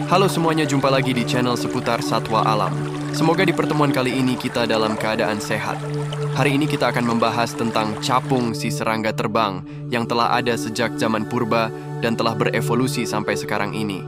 Halo semuanya, jumpa lagi di channel seputar satwa alam. Semoga di pertemuan kali ini kita dalam keadaan sehat. Hari ini kita akan membahas tentang capung si serangga terbang yang telah ada sejak zaman purba dan telah berevolusi sampai sekarang ini.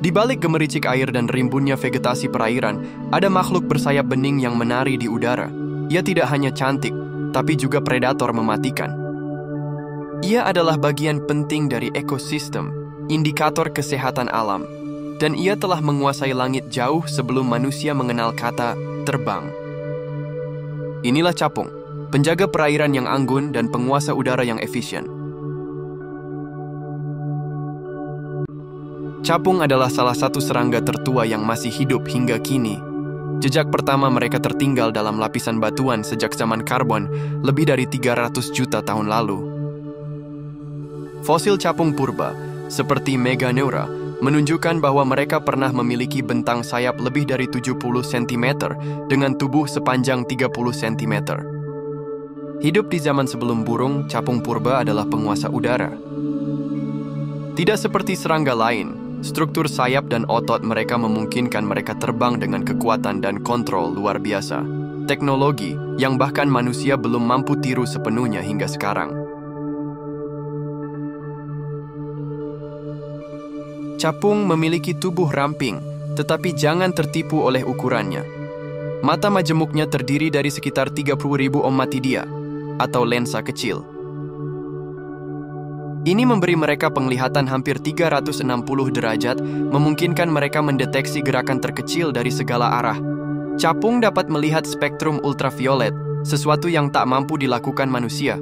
Di balik gemericik air dan rimbunnya vegetasi perairan, ada makhluk bersayap bening yang menari di udara. Ia tidak hanya cantik, tapi juga predator mematikan. Ia adalah bagian penting dari ekosistem, indikator kesehatan alam, dan ia telah menguasai langit jauh sebelum manusia mengenal kata terbang. Inilah capung, penjaga perairan yang anggun dan penguasa udara yang efisien. Capung adalah salah satu serangga tertua yang masih hidup hingga kini. Jejak pertama mereka tertinggal dalam lapisan batuan sejak zaman karbon lebih dari 300 juta tahun lalu. Fosil capung purba, seperti Meganeura, menunjukkan bahwa mereka pernah memiliki bentang sayap lebih dari 70 cm dengan tubuh sepanjang 30 cm. Hidup di zaman sebelum burung, capung purba adalah penguasa udara. Tidak seperti serangga lain, struktur sayap dan otot mereka memungkinkan mereka terbang dengan kekuatan dan kontrol luar biasa. Teknologi yang bahkan manusia belum mampu tiru sepenuhnya hingga sekarang. Capung memiliki tubuh ramping, tetapi jangan tertipu oleh ukurannya. Mata majemuknya terdiri dari sekitar 30.000 ommatidia, atau lensa kecil. Ini memberi mereka penglihatan hampir 360 derajat, memungkinkan mereka mendeteksi gerakan terkecil dari segala arah. Capung dapat melihat spektrum ultraviolet, sesuatu yang tak mampu dilakukan manusia.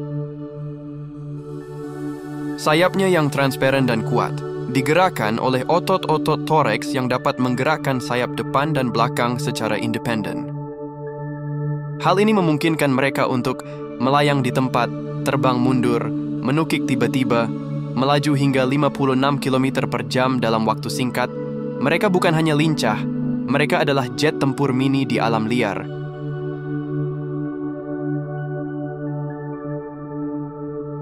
Sayapnya yang transparan dan kuat, digerakkan oleh otot-otot toreks yang dapat menggerakkan sayap depan dan belakang secara independen. Hal ini memungkinkan mereka untuk melayang di tempat, terbang mundur, menukik tiba-tiba, melaju hingga 56 km per jam dalam waktu singkat. Mereka bukan hanya lincah, mereka adalah jet tempur mini di alam liar.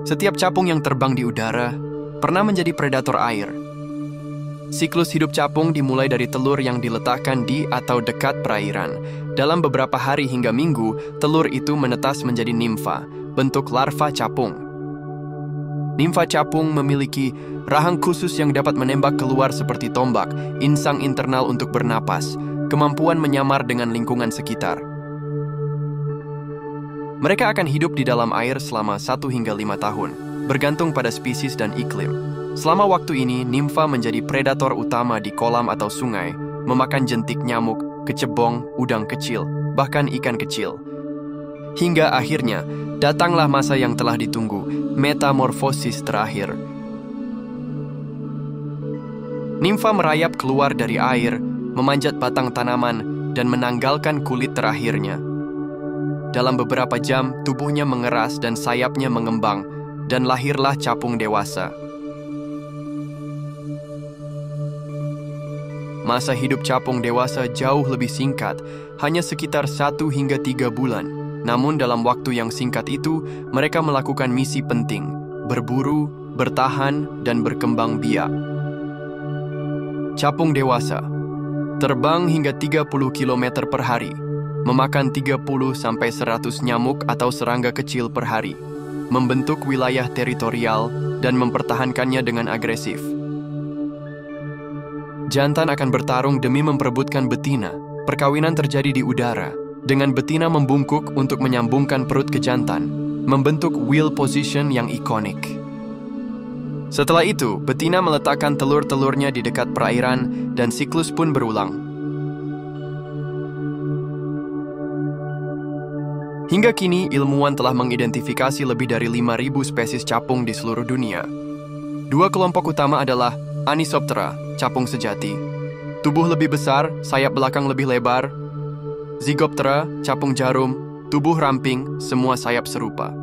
Setiap capung yang terbang di udara pernah menjadi predator air. Siklus hidup capung dimulai dari telur yang diletakkan di atau dekat perairan. Dalam beberapa hari hingga minggu, telur itu menetas menjadi nimfa, bentuk larva capung. Nimfa capung memiliki rahang khusus yang dapat menembak keluar seperti tombak, insang internal untuk bernapas, kemampuan menyamar dengan lingkungan sekitar. Mereka akan hidup di dalam air selama 1 hingga 5 tahun, bergantung pada spesies dan iklim. Selama waktu ini, nimfa menjadi predator utama di kolam atau sungai, memakan jentik nyamuk, kecebong, udang kecil, bahkan ikan kecil. Hingga akhirnya, datanglah masa yang telah ditunggu, metamorfosis terakhir. Nimfa merayap keluar dari air, memanjat batang tanaman, dan menanggalkan kulit terakhirnya. Dalam beberapa jam, tubuhnya mengeras dan sayapnya mengembang, dan lahirlah capung dewasa. Masa hidup capung dewasa jauh lebih singkat, hanya sekitar 1 hingga 3 bulan. Namun dalam waktu yang singkat itu, mereka melakukan misi penting, berburu, bertahan, dan berkembang biak. Capung dewasa terbang hingga 30 km per hari, memakan 30-100 nyamuk atau serangga kecil per hari, membentuk wilayah teritorial, dan mempertahankannya dengan agresif. Jantan akan bertarung demi memperebutkan betina. Perkawinan terjadi di udara, dengan betina membungkuk untuk menyambungkan perut ke jantan, membentuk wheel position yang ikonik. Setelah itu, betina meletakkan telur-telurnya di dekat perairan dan siklus pun berulang. Hingga kini, ilmuwan telah mengidentifikasi lebih dari 5.000 spesies capung di seluruh dunia. 2 kelompok utama adalah Anisoptera, capung sejati. Tubuh lebih besar, sayap belakang lebih lebar. Zygoptera, capung jarum, tubuh ramping, semua sayap serupa.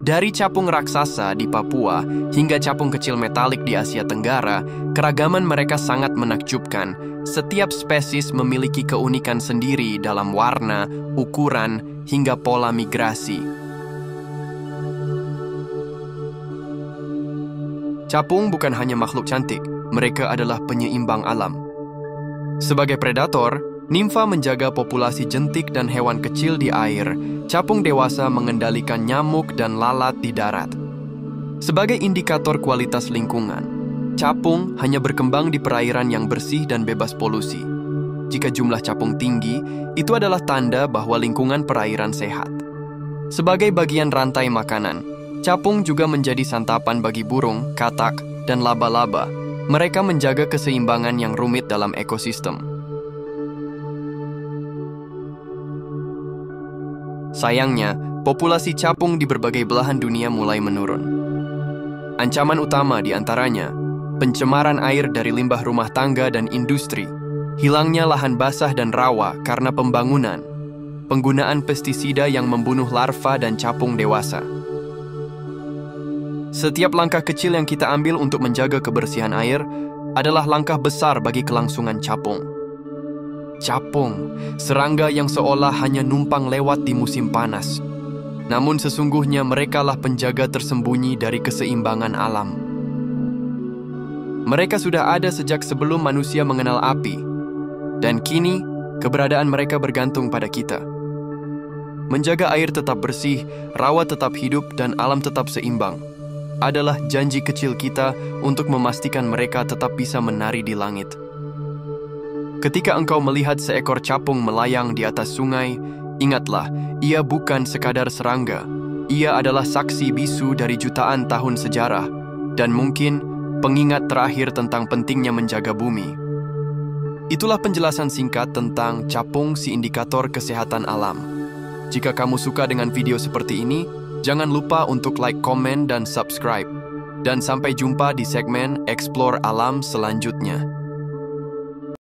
Dari capung raksasa di Papua hingga capung kecil metalik di Asia Tenggara, keragaman mereka sangat menakjubkan. Setiap spesies memiliki keunikan sendiri dalam warna, ukuran, hingga pola migrasi. Capung bukan hanya makhluk cantik, mereka adalah penyeimbang alam. Sebagai predator, nimfa menjaga populasi jentik dan hewan kecil di air. Capung dewasa mengendalikan nyamuk dan lalat di darat. Sebagai indikator kualitas lingkungan, capung hanya berkembang di perairan yang bersih dan bebas polusi. Jika jumlah capung tinggi, itu adalah tanda bahwa lingkungan perairan sehat. Sebagai bagian rantai makanan, capung juga menjadi santapan bagi burung, katak, dan laba-laba. Mereka menjaga keseimbangan yang rumit dalam ekosistem. Sayangnya, populasi capung di berbagai belahan dunia mulai menurun. Ancaman utama di antaranya, pencemaran air dari limbah rumah tangga dan industri, hilangnya lahan basah dan rawa karena pembangunan, penggunaan pestisida yang membunuh larva dan capung dewasa. Setiap langkah kecil yang kita ambil untuk menjaga kebersihan air adalah langkah besar bagi kelangsungan capung. Capung, serangga yang seolah hanya numpang lewat di musim panas. Namun sesungguhnya merekalah penjaga tersembunyi dari keseimbangan alam. Mereka sudah ada sejak sebelum manusia mengenal api, dan kini keberadaan mereka bergantung pada kita. Menjaga air tetap bersih, rawa tetap hidup, dan alam tetap seimbang adalah janji kecil kita untuk memastikan mereka tetap bisa menari di langit. Ketika engkau melihat seekor capung melayang di atas sungai, ingatlah, ia bukan sekadar serangga. Ia adalah saksi bisu dari jutaan tahun sejarah, dan mungkin pengingat terakhir tentang pentingnya menjaga bumi. Itulah penjelasan singkat tentang capung, si indikator kesehatan alam. Jika kamu suka dengan video seperti ini, jangan lupa untuk like, komen, dan subscribe. Dan sampai jumpa di segmen Explore Alam selanjutnya.